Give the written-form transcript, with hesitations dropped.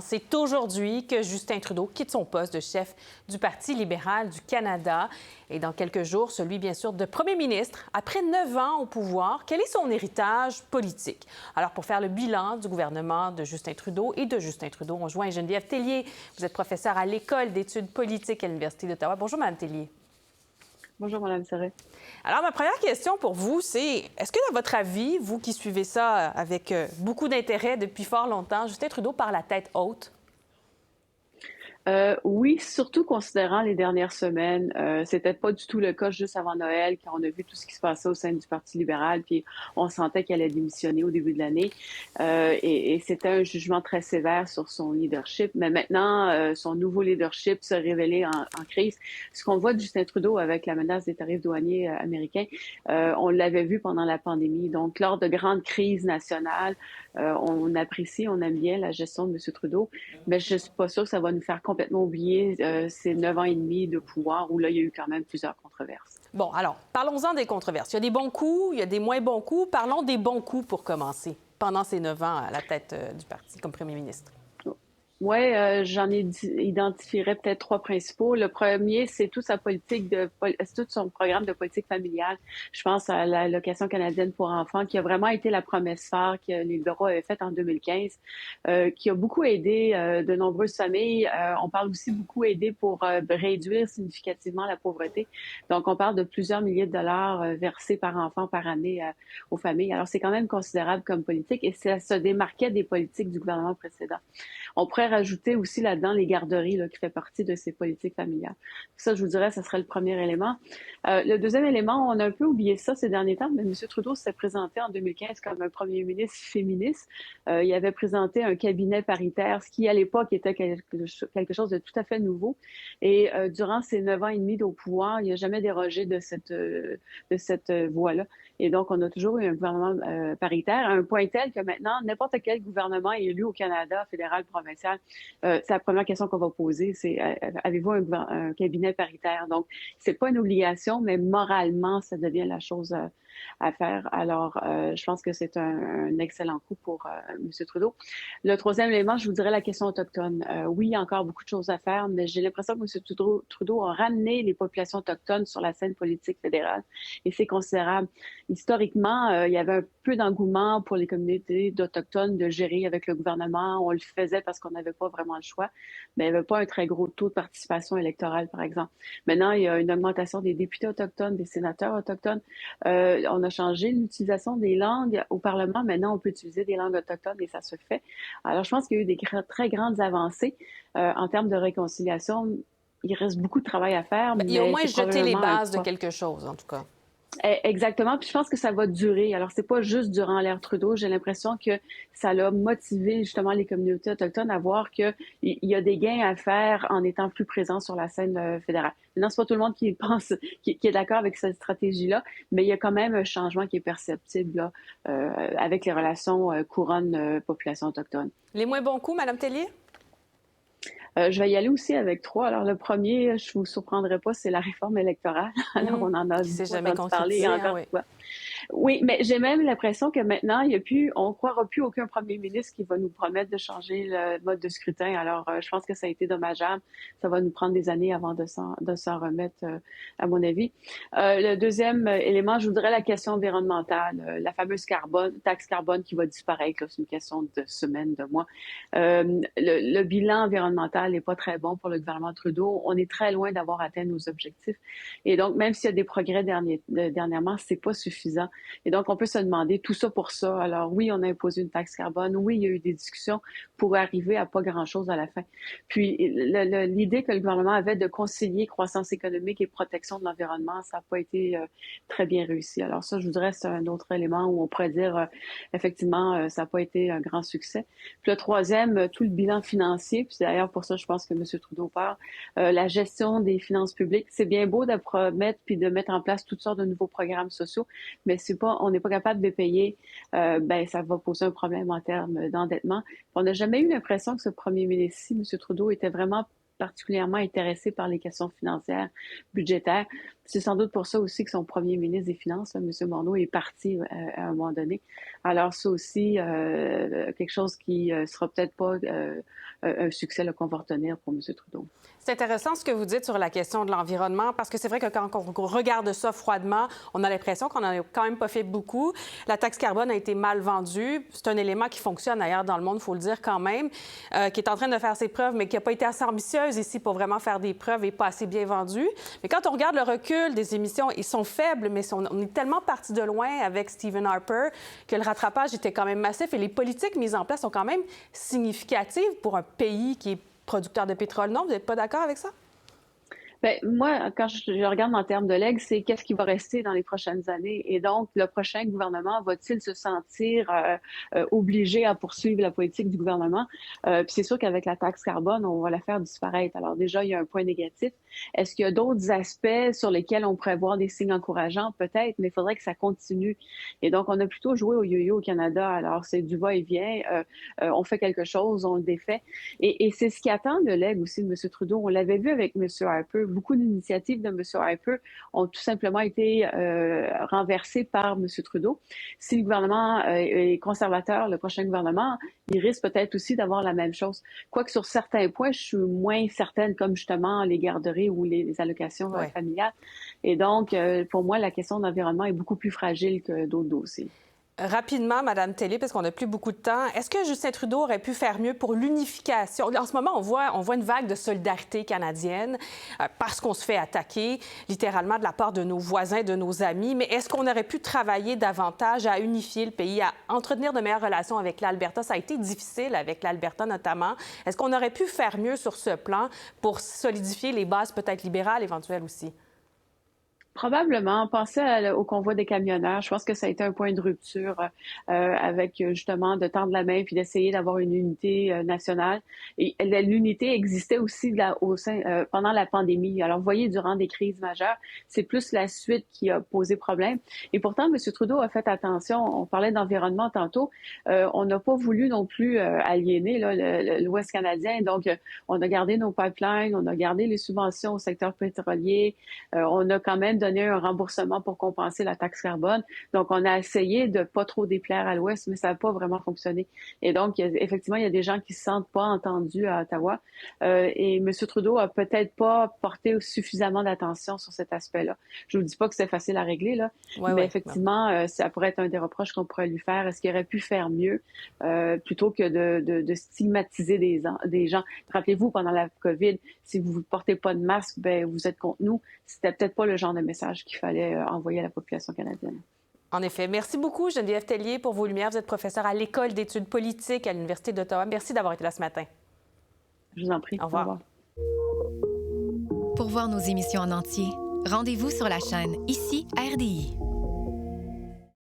C'est aujourd'hui que Justin Trudeau quitte son poste de chef du Parti libéral du Canada. Et dans quelques jours, celui, bien sûr, de premier ministre. Après 9 ans au pouvoir, quel est son héritage politique? Alors, pour faire le bilan du gouvernement de Justin Trudeau et de Justin Trudeau, on joint Geneviève Tellier. Vous êtes professeure à l'École d'études politiques à l'Université d'Ottawa. Bonjour, Mme Tellier. Bonjour, Mme Serret. Alors, ma première question pour vous, c'est est-ce que, dans votre avis, vous qui suivez ça avec beaucoup d'intérêt depuis fort longtemps, Justin Trudeau parle la tête haute? Oui, surtout considérant les dernières semaines. C'était pas du tout le cas juste avant Noël, quand on a vu tout ce qui se passait au sein du Parti libéral, puis on sentait qu'elle allait démissionner au début de l'année. Et c'était un jugement très sévère sur son leadership. Mais maintenant, son nouveau leadership se révélait en crise. Ce qu'on voit de Justin Trudeau avec la menace des tarifs douaniers américains, on l'avait vu pendant la pandémie. Donc, lors de grandes crises nationales, on apprécie, on aime bien la gestion de M. Trudeau, mais je ne suis pas sûre que ça va nous faire complètement oublier ces 9 ans et demi de pouvoir où là, il y a eu quand même plusieurs controverses. Bon, alors, parlons-en des controverses. Il y a des bons coups, il y a des moins bons coups. Parlons des bons coups pour commencer, pendant ces 9 ans à la tête du parti comme premier ministre. Oui, identifierais peut-être trois principaux. Le premier, c'est toute sa c'est tout son programme de politique familiale. Je pense à l'allocation canadienne pour enfants, qui a vraiment été la promesse phare que les libéraux avaient faite en 2015, qui a beaucoup aidé de nombreuses familles. On parle aussi beaucoup aidé pour réduire significativement la pauvreté. Donc, on parle de plusieurs milliers de dollars versés par enfant par année aux familles. Alors, c'est quand même considérable comme politique et ça se démarquait des politiques du gouvernement précédent. On pourrait rajouter aussi là-dedans les garderies là, qui fait partie de ces politiques familiales. Ça, je vous dirais, ça serait le premier élément. Le deuxième élément, on a un peu oublié ça ces derniers temps, mais M. Trudeau s'est présenté en 2015 comme un premier ministre féministe. Il avait présenté un cabinet paritaire, ce qui à l'époque était quelque chose de tout à fait nouveau. Et durant ces 9 ans et demi au pouvoir, il n'a jamais dérogé de cette voie-là. Et donc, on a toujours eu un gouvernement paritaire, à un point tel que maintenant, n'importe quel gouvernement élu au Canada, fédéral, provincial, c'est la première question qu'on va poser, c'est avez-vous un cabinet paritaire? Donc, c'est pas une obligation, mais moralement, ça devient la chose à faire. Alors, je pense que c'est un excellent coup pour M. Trudeau. Le troisième élément, je vous dirais la question autochtone. Oui, il y a encore beaucoup de choses à faire, mais j'ai l'impression que M. Trudeau a ramené les populations autochtones sur la scène politique fédérale et c'est considérable. Historiquement, il y avait un peu d'engouement pour les communautés d'Autochtones de gérer avec le gouvernement. On le faisait parce qu'on n'avait pas vraiment le choix, mais il n'y avait pas un très gros taux de participation électorale, par exemple. Maintenant, il y a une augmentation des députés autochtones, des sénateurs autochtones. On a changé l'utilisation des langues au Parlement. Maintenant, on peut utiliser des langues autochtones et ça se fait. Alors, je pense qu'il y a eu des très grandes avancées en termes de réconciliation. Il reste beaucoup de travail à faire, Il y a au mais moins c'est jeter les probablement un bases de pas. quelque chose, en tout cas. Exactement. Puis je pense que ça va durer. Alors, c'est pas juste durant l'ère Trudeau. J'ai l'impression que ça l'a motivé justement les communautés autochtones à voir qu'il y a des gains à faire en étant plus présents sur la scène fédérale. Maintenant, c'est pas tout le monde qui pense, qui est d'accord avec cette stratégie-là, mais il y a quand même un changement qui est perceptible là, avec les relations couronne-population autochtone. Les moins bons coups, Mme Tellier? Je vais y aller aussi avec trois. Alors, le premier, je vous surprendrai pas, c'est la réforme électorale. Alors, on en a Qui s'est beaucoup jamais entendu parler et concrétisé, hein, encore oui. une fois. Oui, mais j'ai même l'impression que maintenant, on ne croira plus aucun premier ministre qui va nous promettre de changer le mode de scrutin. Alors, je pense que ça a été dommageable. Ça va nous prendre des années avant de s'en remettre, à mon avis. Le deuxième élément, je voudrais la question environnementale, la fameuse taxe carbone qui va disparaître. Là, c'est une question de semaines, de mois. Le bilan environnemental n'est pas très bon pour le gouvernement Trudeau. On est très loin d'avoir atteint nos objectifs. Et donc, même s'il y a des progrès dernièrement, c'est pas suffisant. Et donc, on peut se demander tout ça pour ça. Alors oui, on a imposé une taxe carbone. Oui, il y a eu des discussions pour arriver à pas grand-chose à la fin. Puis, l'idée que le gouvernement avait de concilier croissance économique et protection de l'environnement, ça n'a pas été très bien réussi. Alors ça, je voudrais, c'est un autre élément où on pourrait dire, effectivement, ça n'a pas été un grand succès. Puis le troisième, tout le bilan financier. Puis d'ailleurs, pour ça, je pense que M. Trudeau parle. La gestion des finances publiques. C'est bien beau de promettre puis de mettre en place toutes sortes de nouveaux programmes sociaux, mais on n'est pas capable de payer, ça va poser un problème en termes d'endettement. On n'a jamais eu l'impression que ce premier ministre-ci, M. Trudeau, était vraiment particulièrement intéressé par les questions financières, budgétaires. C'est sans doute pour ça aussi que son premier ministre des Finances, là, M. Morneau, est parti à un moment donné. Alors, c'est aussi quelque chose qui sera peut-être pas un succès qu'on va retenir pour M. Trudeau. C'est intéressant ce que vous dites sur la question de l'environnement, parce que c'est vrai que quand on regarde ça froidement, on a l'impression qu'on n'en a quand même pas fait beaucoup. La taxe carbone a été mal vendue. C'est un élément qui fonctionne ailleurs dans le monde, il faut le dire quand même, qui est en train de faire ses preuves, mais qui n'a pas été assez ambitieuse ici pour vraiment faire des preuves et pas assez bien vendue. Mais quand on regarde le recul des émissions, ils sont faibles, mais on est tellement parti de loin avec Stephen Harper que le rattrapage était quand même massif et les politiques mises en place sont quand même significatives pour un pays qui est producteur de pétrole. Non, vous n'êtes pas d'accord avec ça? Bien, moi, quand je regarde en termes de legs, c'est qu'est-ce qui va rester dans les prochaines années. Et donc, le prochain gouvernement va-t-il se sentir obligé à poursuivre la politique du gouvernement? Puis c'est sûr qu'avec la taxe carbone, on va la faire disparaître. Alors déjà, il y a un point négatif. Est-ce qu'il y a d'autres aspects sur lesquels on pourrait voir des signes encourageants? Peut-être, mais il faudrait que ça continue. Et donc, on a plutôt joué au yo-yo au Canada. Alors, c'est du va-et-vient. On fait quelque chose, on le défait. Et c'est ce qui attend le leg aussi de M. Trudeau. On l'avait vu avec M. Harper. Beaucoup d'initiatives de M. Harper ont tout simplement été renversées par M. Trudeau. Si le gouvernement est conservateur, le prochain gouvernement, il risque peut-être aussi d'avoir la même chose. Quoique sur certains points, je suis moins certaine, comme justement les garderies ou les allocations familiales. Et donc, pour moi, la question de l'environnement est beaucoup plus fragile que d'autres dossiers. Rapidement, Mme Tellier, parce qu'on n'a plus beaucoup de temps, est-ce que Justin Trudeau aurait pu faire mieux pour l'unification? En ce moment, on voit une vague de solidarité canadienne parce qu'on se fait attaquer littéralement de la part de nos voisins, de nos amis. Mais est-ce qu'on aurait pu travailler davantage à unifier le pays, à entretenir de meilleures relations avec l'Alberta? Ça a été difficile avec l'Alberta notamment. Est-ce qu'on aurait pu faire mieux sur ce plan pour solidifier les bases peut-être libérales éventuelles aussi? Probablement. Pensez au convoi des camionneurs. Je pense que ça a été un point de rupture avec justement de tendre la main puis d'essayer d'avoir une unité nationale. Et l'unité existait aussi pendant la pandémie. Alors, vous voyez, durant des crises majeures, c'est plus la suite qui a posé problème. Et pourtant, M. Trudeau a fait attention. On parlait d'environnement tantôt. On n'a pas voulu non plus aliéner l'Ouest canadien. Donc, on a gardé nos pipelines, on a gardé les subventions au secteur pétrolier. On a quand même donner un remboursement pour compenser la taxe carbone. Donc, on a essayé de pas trop déplaire à l'Ouest, mais ça n'a pas vraiment fonctionné. Et donc, effectivement, il y a des gens qui se sentent pas entendus à Ottawa. Et M. Trudeau a peut-être pas porté suffisamment d'attention sur cet aspect-là. Je vous dis pas que c'est facile à régler, là, mais effectivement, ça pourrait être un des reproches qu'on pourrait lui faire. Est-ce qu'il aurait pu faire mieux plutôt que de stigmatiser des gens? Rappelez-vous, pendant la COVID, si vous ne portez pas de masque, ben vous êtes contre nous. C'était peut-être pas le genre de message qu'il fallait envoyer à la population canadienne. En effet. Merci beaucoup, Geneviève Tellier, pour vos lumières. Vous êtes professeure à l'École d'études politiques à l'Université d'Ottawa. Merci d'avoir été là ce matin. Je vous en prie. Au revoir. Au revoir. Pour voir nos émissions en entier, rendez-vous sur la chaîne Ici RDI.